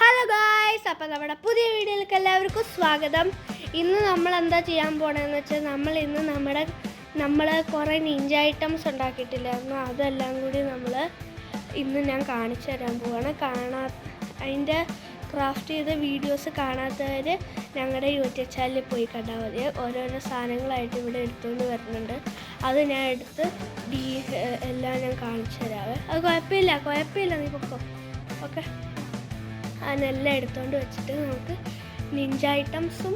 Hello guys, അപ്പോൾ നമ്മുടെ പുതിയ വീഡിയോയിലേക്ക് എല്ലാവർക്കും സ്വാഗതം. ഇന്ന് നമ്മൾ എന്താ ചെയ്യാൻ പോകണമെന്ന് വെച്ചാൽ നമ്മൾ കുറേ നിഞ്ച ഐറ്റംസ് ഉണ്ടാക്കിയിട്ടില്ലായിരുന്നു. അതെല്ലാം കൂടി ഇന്ന് ഞാൻ കാണിച്ചു തരാൻ പോവാണ്. അതിൻ്റെ ക്രാഫ്റ്റ് ചെയ്ത വീഡിയോസ് കാണാത്തവർ ഞങ്ങളുടെ യൂട്യൂബ് ചാനലിൽ പോയി കണ്ടാൽ മതി. ഓരോരോ സാധനങ്ങളായിട്ട് ഇവിടെ എടുത്തുകൊണ്ട് വരുന്നുണ്ട്. അത് ഞാൻ എടുത്ത് എല്ലാം ഞാൻ കാണിച്ചു തരാവേ. അത് കുഴപ്പമില്ല നീ പൊക്കോ. ഓക്കെ, അതിനെല്ലാം എടുത്തുകൊണ്ട് വെച്ചിട്ട് നമുക്ക് നിഞ്ച ഐറ്റംസും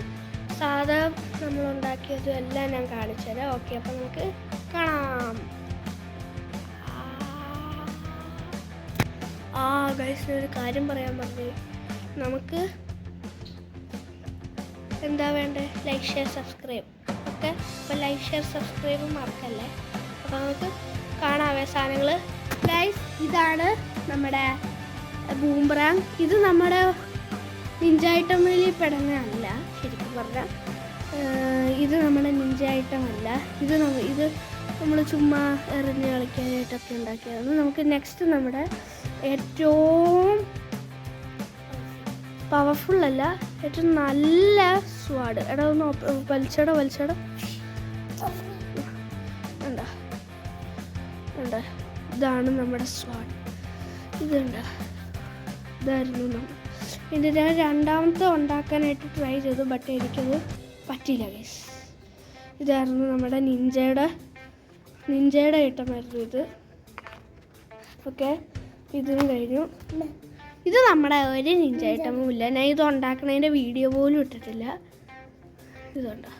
സാധാ നമ്മളുണ്ടാക്കിയതും എല്ലാം ഞാൻ കാണിച്ചു തരാം. ഓക്കെ, അപ്പം നമുക്ക് കാണാം. ഗൈസ്, ഒരു കാര്യം പറയാൻ പറഞ്ഞു. നമുക്ക് എന്താ വേണ്ടേ? Like, share, subscribe. ഓക്കെ, അപ്പോൾ ലൈക്ക്, ഷെയർ, സബ്സ്ക്രൈബ് മറക്കല്ലേ. അപ്പോൾ നമുക്ക് കാണാവേ സാധനങ്ങൾ. ഗൈസ്, ഇതാണ് നമ്മുടെ ബൂമറാങ്. ഇത് നമ്മുടെ നിഞ്ച ഐറ്റമിൽ പെടുന്നതല്ല. ശരിക്കും പറഞ്ഞാൽ ഇത് നമ്മുടെ നിഞ്ച ഐറ്റം അല്ല. ഇത് നമ്മൾ ചുമ്മാ എറിഞ്ഞ് കളിക്കാനായിട്ടൊക്കെ ഉണ്ടാക്കിയതാണ്. നമുക്ക് നെക്സ്റ്റ് നമ്മുടെ ഏറ്റവും പവർഫുൾ അല്ല, ഏറ്റവും നല്ല സ്വാഡ്. എടാ ഒന്ന് വലിച്ചട ഉണ്ട്. ഇതാണ് നമ്മുടെ സ്വാഡ്. ഇതായിരുന്നു ഇതിൻ്റെ ഞാൻ രണ്ടാമത്തെ ഉണ്ടാക്കാനായിട്ട് ട്രൈ ചെയ്തു, ബട്ട് എനിക്കത് പറ്റിയില്ല ഗൈസ്. ഇതായിരുന്നു നമ്മുടെ നിഞ്ചയുടെ ഐറ്റമായിരുന്നു ഇത്. ഓക്കെ, ഇതിനും കഴിഞ്ഞു. ഇത് നമ്മുടെ ഒരു നിഞ്ച ഐറ്റമും ഇല്ല. ഞാൻ ഇത് ഉണ്ടാക്കുന്നതിൻ്റെ വീഡിയോ പോലും ഇട്ടിട്ടില്ല. ഇതുണ്ട്,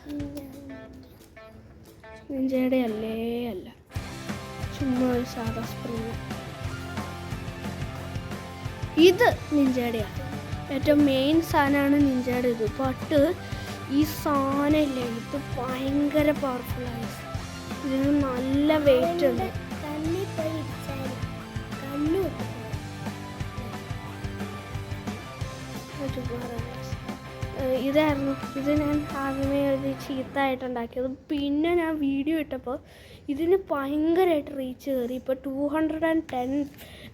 നിഞ്ചയുടെ അല്ല, ചുമ്മാ ഒരു സാധാ സ്പ്രിങ്. ഇത് നിഞ്ചയുടെയാണ്. ഏറ്റവും മെയിൻ സാധനമാണ് നിഞ്ചയുടെ ഇത്. ബട്ട് ഈ സാധനമില്ല, ഇത് ഭയങ്കര പവർഫുള്ളാണ്. ഇതിന് നല്ല വെയിറ്റ് ഉണ്ട്. ഇതായിരുന്നു ഇത്. ഞാൻ ആദ്യമേ ഒരു ചീത്തായിട്ടുണ്ടാക്കിയത്. പിന്നെ ഞാൻ വീഡിയോ ഇട്ടപ്പോൾ ഇതിന് ഭയങ്കരമായിട്ട് റീച്ച് കയറി. ഇപ്പോൾ 210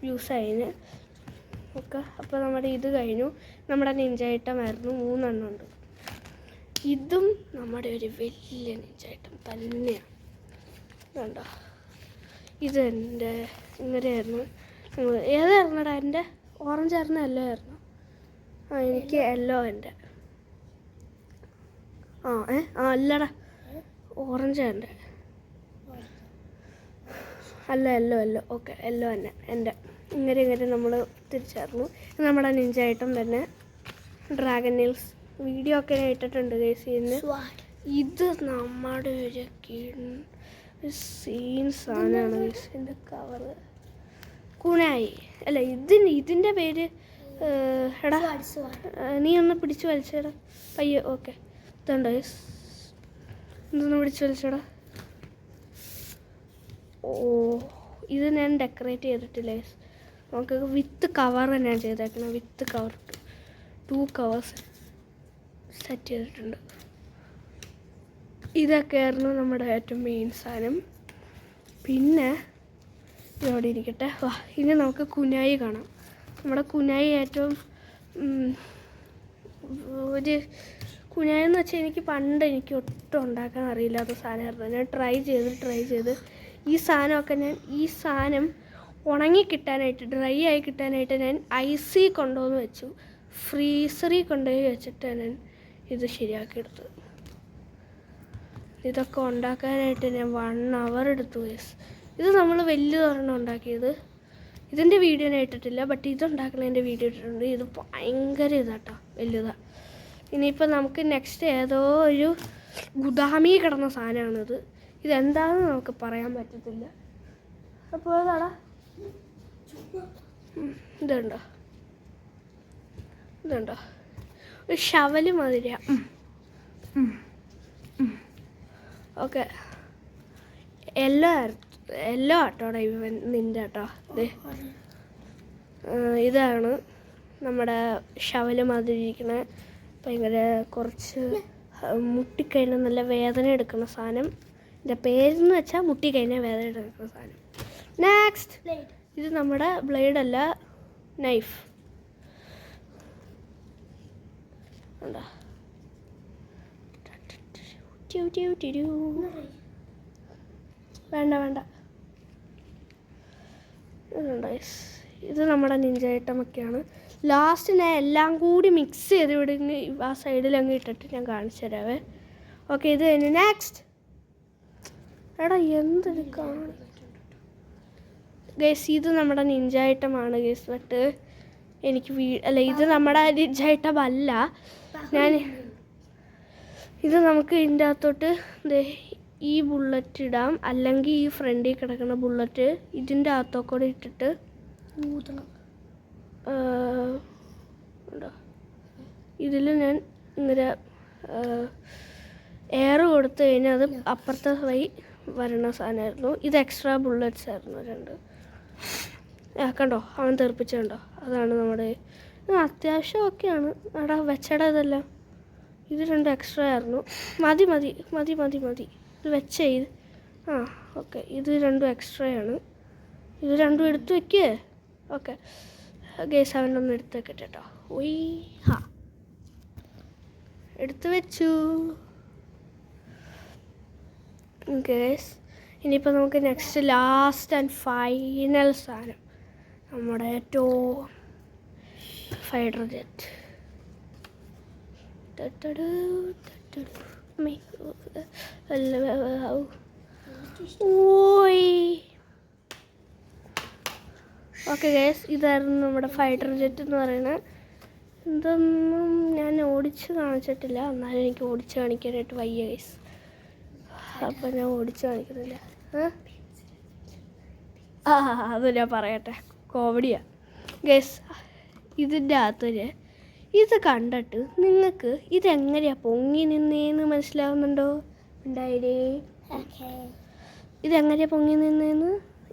വ്യൂസ് ആയിന്. ഓക്കെ, അപ്പോൾ നമ്മുടെ ഇത് കഴിഞ്ഞു. നമ്മുടെ നിഞ്ച ഐറ്റമായിരുന്നു. 3 എണ്ണം ഉണ്ട്. ഇതും നമ്മുടെ ഒരു വലിയ നിഞ്ച ഐറ്റം തന്നെയാണ്. വേണ്ടോ, ഇത് എൻ്റെ ഇങ്ങനെയായിരുന്നു. ഏതായിരുന്നടാ എൻ്റെ? ഓറഞ്ച് ആയിരുന്നു, യെല്ലോ ആയിരുന്നു? എനിക്ക് യെല്ലോ എൻ്റെ. അല്ലടാ, ഓറഞ്ച് എൻ്റെ അല്ല, യെല്ലോ. ഓക്കെ, യെല്ലോ തന്നെ എൻ്റെ. ഇങ്ങനെ നമ്മൾ തിരിച്ചായിരുന്നു. നമ്മുടെ നിഞ്ച ഐറ്റം തന്നെ. ഡ്രാഗൺ നെയിൽസ് വീഡിയോ ഒക്കെ ഞാൻ ഇട്ടിട്ടുണ്ട് ഗൈസ്. ഇത് നമ്മുടെ ഒരു സീൻ സാധനമാണ് ഗൈസ്. ഇതിൻ്റെ കവറ് കുണായി അല്ല, ഇതിൻ്റെ പേര് എടാ, നീ ഒന്ന് പിടിച്ച് വലിച്ചേടാ പയ്യെ. ഓക്കെ, ഇതുണ്ടോ ഗൈസ്? ഇതൊന്ന് പിടിച്ച് വലിച്ചേടാ. ഇത് ഞാൻ ഡെക്കറേറ്റ് ചെയ്തിട്ടില്ല ഗൈസ്. നമുക്ക് വിത്ത് കവർ തന്നെയാണ് ചെയ്തേക്കണം. വിത്ത് കവർ 2 കവേഴ്സ് സെറ്റ് ചെയ്തിട്ടുണ്ട്. ഇതൊക്കെയായിരുന്നു നമ്മുടെ ഏറ്റവും മെയിൻ സാധനം. പിന്നെ ഇതോടെ ഇരിക്കട്ടെ. ഇനി നമുക്ക് കുനായി കാണാം. നമ്മുടെ കുനായി ഏറ്റവും ഒരു കുനായി എന്ന് വെച്ചാൽ എനിക്ക് ഒട്ടും ഉണ്ടാക്കാൻ അറിയില്ലാത്ത സാധനമായിരുന്നു. ഞാൻ ട്രൈ ചെയ്ത് ഈ സാധനം ഉണങ്ങി കിട്ടാനായിട്ട്, ഡ്രൈ ആയി കിട്ടാനായിട്ട് ഞാൻ ഐസി കൊണ്ടുവന്ന് വെച്ചു. ഫ്രീസറിൽ കൊണ്ടുപോയി വെച്ചിട്ടാണ് ഞാൻ ഇത് ശരിയാക്കിയെടുത്തത്. ഇതൊക്കെ ഉണ്ടാക്കാനായിട്ട് ഞാൻ 1 hour എടുത്തു ഗൈസ്. ഇത് നമ്മൾ വലിയതൊരെണ്ണം ഉണ്ടാക്കിയത്. ഇതിൻ്റെ വീഡിയോ ഞാൻ ഇട്ടിട്ടില്ല, ബട്ട് ഇതുണ്ടാക്കുന്നതിൻ്റെ വീഡിയോ ഇട്ടിട്ടുണ്ട്. ഇത് ഭയങ്കര ഇതാട്ടോ, വലുതാണ്. ഇനിയിപ്പോൾ നമുക്ക് നെക്സ്റ്റ് ഏതോ ഒരു ഗുദാമി കിടന്ന സാധനമാണിത്. ഇതെന്താണെന്ന് നമുക്ക് പറയാൻ പറ്റത്തില്ല. അപ്പോൾ ഏതാടാ? ഇതുണ്ടോ ഒരു ഷവല് മാതിരിയാ. ഓക്കെ, എല്ലോ ആട്ടോടെ നിൻ്റെ കേട്ടോ. ഇതാണ് നമ്മുടെ ഷവല് മാതിരി ഇരിക്കണ, ഭയങ്കര കുറച്ച് മുട്ടിക്കഴിഞ്ഞാൽ നല്ല വേദന എടുക്കുന്ന സാധനം. ഇതിൻ്റെ പേരെന്ന് വെച്ചാൽ മുട്ടിക്കഴിഞ്ഞാൽ വേദന എടുക്കുന്ന സാധനം. നെക്സ്റ്റ്, ഇത് നമ്മുടെ ബ്ലേഡല്ല, നൈഫ്. ഉണ്ടോ? വേണ്ട വേണ്ട, ഇതുണ്ടോ? ഇത് നമ്മുടെ നിഞ്ച ഐറ്റമൊക്കെയാണ്. ലാസ്റ്റ് ഞാൻ എല്ലാം കൂടി മിക്സ് ചെയ്ത് ഇവിടെ ആ സൈഡിൽ അങ്ങ് ഇട്ടിട്ട് ഞാൻ കാണിച്ചു തരാവേ. ഓക്കെ, ഇത് കഴിഞ്ഞു. നെക്സ്റ്റ്. എടാ എന്തൊരു കാണും ഗേസ്, ഇത് നമ്മുടെ നിഞ്ച ഐറ്റമാണ് ഗേസ്. ബട്ട് എനിക്ക് ഇത് നമ്മുടെ നിഞ്ച ഐറ്റം അല്ല. ഇത് നമുക്ക് ഇതിൻ്റെ അകത്തോട്ട് ഈ ബുള്ളറ്റ് ഇടാം, അല്ലെങ്കിൽ ഈ ഫ്രണ്ടിൽ കിടക്കുന്ന ബുള്ളറ്റ് ഇതിൻ്റെ അകത്തൊക്കെ ഇട്ടിട്ട് ഊതണം. ഇതിൽ ഞാൻ ഇങ്ങനെ എയർ കൊടുത്തു കഴിഞ്ഞാൽ അത് അപ്പുറത്തെ വഴി വരണ സാധനമായിരുന്നു. ഇത് എക്സ്ട്രാ ബുള്ളറ്റ്സ് ആയിരുന്നു 2. കണ്ടോ, അവൻ തെറിപ്പിച്ചുണ്ടോ? അതാണ് നമ്മുടെ അത്യാവശ്യം ഒക്കെയാണ്. എടാ വെച്ചടാ ഇതെല്ലാം. ഇത് 2 എക്സ്ട്രാ ആയിരുന്നു. മതി മതി മതി മതി മതി ഇത് വെച്ചേ. ഓക്കെ, ഇത് 2 എക്സ്ട്രാ ആണ്. ഇത് 2 എടുത്ത് വെക്കേ. ഓക്കെ ഗേസ്, അവനൊന്ന് എടുത്ത് വെക്കട്ടെ കേട്ടോ. എടുത്ത് വെച്ചു ഗേസ്. ഇനിയിപ്പോൾ നമുക്ക് നെക്സ്റ്റ് ലാസ്റ്റ് ആൻഡ് ഫൈനൽ സാധനം, നമ്മുടെ ഏറ്റവും ഫൈറ്റർ ജെറ്റ്. ഓക്കെ ഗേസ്, ഇതായിരുന്നു നമ്മുടെ ഫൈറ്റർ ജെറ്റ് എന്ന് പറയുന്നത്. ഇതൊന്നും ഞാൻ ഓടിച്ച് കാണിച്ചിട്ടില്ല, എന്നാലും എനിക്ക് ഓടിച്ച് കാണിക്കാനായിട്ട് വയ്യ ഗേസ്. അപ്പം ഞാൻ ഓടിച്ച് കാണിക്കുന്നില്ല. അത് ഞാൻ പറയട്ടെ, കോമഡിയാണ് ഗേസ്. ഇതിൻ്റെ അകത്തൊരു ഇത് കണ്ടിട്ട് നിങ്ങൾക്ക് ഇതെങ്ങനെയാണ് പൊങ്ങി നിന്നേന്ന് മനസ്സിലാവുന്നുണ്ടോ? ഉണ്ടായില്ലേ? ഇതെങ്ങനെയാണ് പൊങ്ങി നിന്നേന്ന്?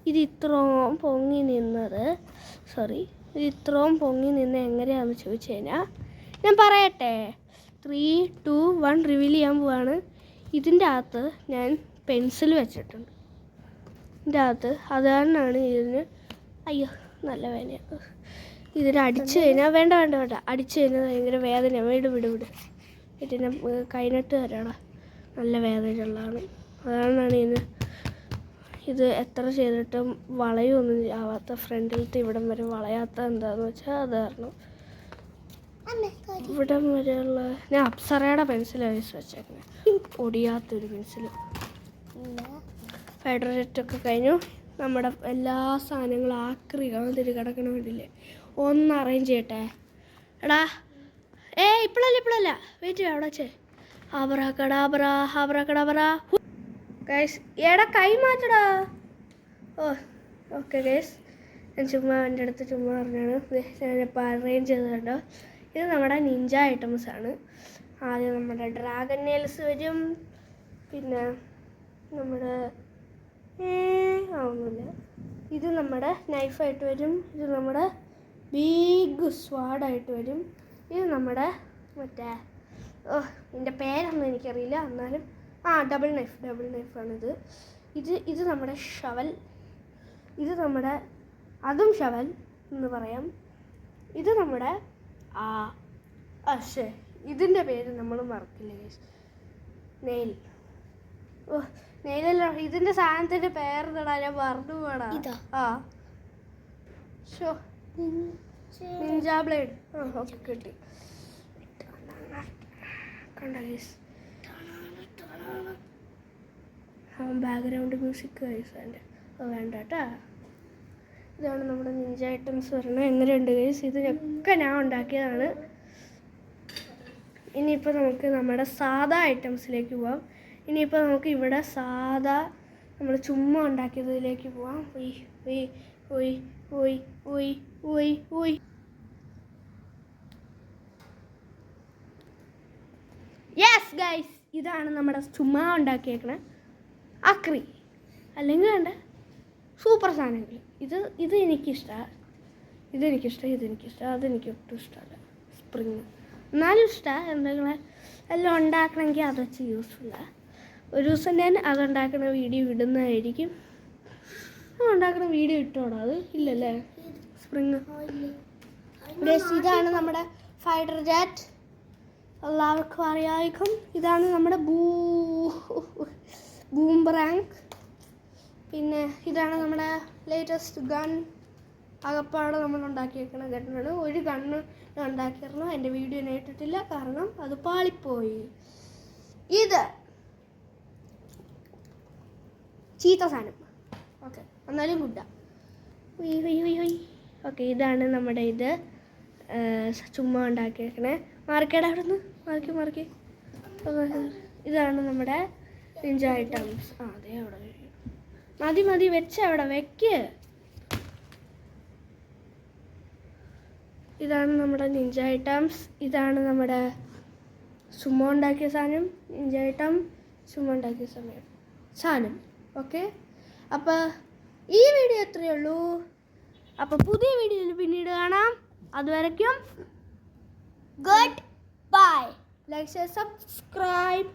ഇത് ഇത്രയും പൊങ്ങി നിന്നത് ഇത്രയും പൊങ്ങി നിന്ന് എങ്ങനെയാണെന്ന് ചോദിച്ചു കഴിഞ്ഞാൽ ഞാൻ പറയട്ടെ. 3, 2, 1 റിവീൽ ചെയ്യാൻ പോവാണ്. ഇതിൻ്റെ അകത്ത് ഞാൻ പെൻസിൽ വെച്ചിട്ടുണ്ട് ഇതിൻ്റെ അകത്ത്. അതുകാരനാണ് ഇതിന് നല്ല വേദനയാണ്. ഇതിന് അടിച്ചു കഴിഞ്ഞാൽ വേണ്ട അടിച്ചു കഴിഞ്ഞാൽ ഭയങ്കര വേദനയാണ്. വിട് ഇതിനെ കൈനട്ട് തരാടാ. നല്ല വേദനയുള്ളതാണ്. അതാണ് ഇത് എത്ര ചെയ്തിട്ടും വളയൊന്നും ആവാത്ത, ഫ്രണ്ടിലത്തെ ഇവിടം വരെ വളയാത്ത എന്താണെന്ന് വെച്ചാൽ അത് കാരണം. ഇവിടം വരെയുള്ള ഞാൻ അപ്സറയുടെ പെൻസിലാണ് വെച്ചേക്കുന്നത്, ഒടിയാത്തൊരു പെൻസിൽ. ഫൈറ്റർ ജെറ്റൊക്കെ കഴിഞ്ഞു. നമ്മുടെ എല്ലാ സാധനങ്ങളും ആക്രി കാണത്തിരി കിടക്കണ വേണ്ടില്ലേ, ഒന്ന് അറേഞ്ച് ചെയ്യട്ടെ. എടാ ഇപ്പോഴല്ല വെയിറ്റ് ചെയ്യാം. അവിടെ വെച്ചേ. ആബ്രാക്കടാബ്ര ഗൈസ്, എടാ കൈ മാറ്റടാ. ഓക്കെ ഗൈസ്, ഞാൻ ചുമ്മാ എൻ്റെ അടുത്ത് ചുമ്മാ പറഞ്ഞാണ്. ഞാനിപ്പോൾ അറേഞ്ച് ചെയ്തിട്ടുണ്ടോ. ഇത് നമ്മുടെ നിഞ്ച ഐറ്റംസ് ആണ്. ആദ്യം നമ്മുടെ ഡ്രാഗൺ നെയിൽസ് വരും, പിന്നെ നമ്മുടെ ഒന്നുമില്ല. ഇത് നമ്മുടെ നൈഫായിട്ട് വരും. ഇത് നമ്മുടെ ബിഗ് സ്വാഡായിട്ട് വരും. ഇത് നമ്മുടെ മറ്റേ ഇതിൻ്റെ പേരൊന്നും എനിക്കറിയില്ല, എന്നാലും ഡബിൾ നൈഫാണിത്. ഇത് നമ്മുടെ ഷവൽ. ഇത് നമ്മുടെ അതും ഷവൽ എന്ന് പറയാം. ഇത് നമ്മുടെ ഇതിൻ്റെ പേര് നമ്മൾ മറക്കില്ല ഗൈസ്. നെയിലല്ല, ഇതിൻ്റെ സാധനത്തിൻ്റെ പേരെന്താടാ, ഞാൻ മറന്നു പോടാ. Ninja blade. ഓക്കെ കിട്ടി. കണ്ട ഗൈസ്, ബാക്ക്ഗ്രൗണ്ട് മ്യൂസിക് ഗൈസ് അതിൻ്റെ വേണ്ട കേട്ടാ. ഇതാണ് നമ്മുടെ നിഞ്ച ഐറ്റംസ് പറയുന്നത്. എങ്ങനെയുണ്ട് ഗൈസ്? ഇതൊക്കെ ഞാൻ ഉണ്ടാക്കിയതാണ്. ഇനിയിപ്പോൾ നമുക്ക് നമ്മുടെ സാധാ ഐറ്റംസിലേക്ക് പോവാം. ഇനിയിപ്പോൾ നമുക്ക് ഇവിടെ സാധാ നമ്മൾ ചുമ്മാ ഉണ്ടാക്കിയതിലേക്ക് പോവാം. യെസ് ഗൈസ്, ഇതാണ് നമ്മുടെ ചുമ്മാ ഉണ്ടാക്കിയേക്കണ അക്രി, അല്ലെങ്കിൽ വേണ്ട സൂപ്പർ സാധനങ്ങൾ. ഇത് എനിക്കിഷ്ടമാണ്, അതെനിക്ക് ഒട്ടും ഇഷ്ടമല്ല. സ്പ്രിങ് എന്നാലും ഇഷ്ടമാണ്. എന്തെങ്കിലും എല്ലാം ഉണ്ടാക്കണമെങ്കിൽ അത് വെച്ച് യൂസ്ഫുള്ളാണ്. ഒരു ദിവസം ഞാൻ അതുണ്ടാക്കുന്ന വീഡിയോ ഇടുന്നതായിരിക്കും. ഉണ്ടാക്കുന്ന വീഡിയോ ഇട്ടോടാ? അത് ഇല്ലല്ലേ? സ്പ്രിങ്. ഇതാണ് നമ്മുടെ ഫൈറ്റർ ജെറ്റ്. എല്ലാവർക്കും അറിയാമായിരിക്കും. ഇതാണ് നമ്മുടെ ബൂംബറാങ്ക്. പിന്നെ ഇതാണ് നമ്മുടെ ലേറ്റസ്റ്റ് ഗൺ. അകപ്പാടെ നമ്മൾ ഉണ്ടാക്കിയേക്കുന്ന ഗണ്ണാണ്. ഒരു ഗണ്ണ് ഞാൻ ഉണ്ടാക്കിയിരുന്നു, എൻ്റെ വീഡിയോ ഞാൻ ഇട്ടിട്ടില്ല കാരണം അത് പാളിപ്പോയി. ഇത് ചീത്ത സാധനം. ഓക്കെ, എന്നാലും ഗുഡാ. ഓക്കെ, ഇതാണ് നമ്മുടെ ഇത് ചുമ്മാ ഉണ്ടാക്കിയേക്കണേ. മാർക്കേടെ അവിടെ നിന്ന് മാർക്കി. ഇതാണ് നമ്മുടെ നിഞ്ച ഐറ്റംസ്. അതെ, അവിടെ മതി വെച്ച് അവിടെ വെക്ക്. ഇതാണ് നമ്മുടെ നിഞ്ച ഐറ്റംസ്. ഇതാണ് നമ്മുടെ ചുമ്മാ ഉണ്ടാക്കിയ സാധനം. നിഞ്ച ഐറ്റം ചുമ്മാ ഉണ്ടാക്കിയ സാധനം. ഓക്കെ, അപ്പോൾ ഈ വീഡിയോ എത്രയേ ഉള്ളൂ. അപ്പോൾ പുതിയ വീഡിയോയിൽ പിന്നീട് കാണാം. അതുവരയ്ക്കും goodbye. Like, share, subscribe.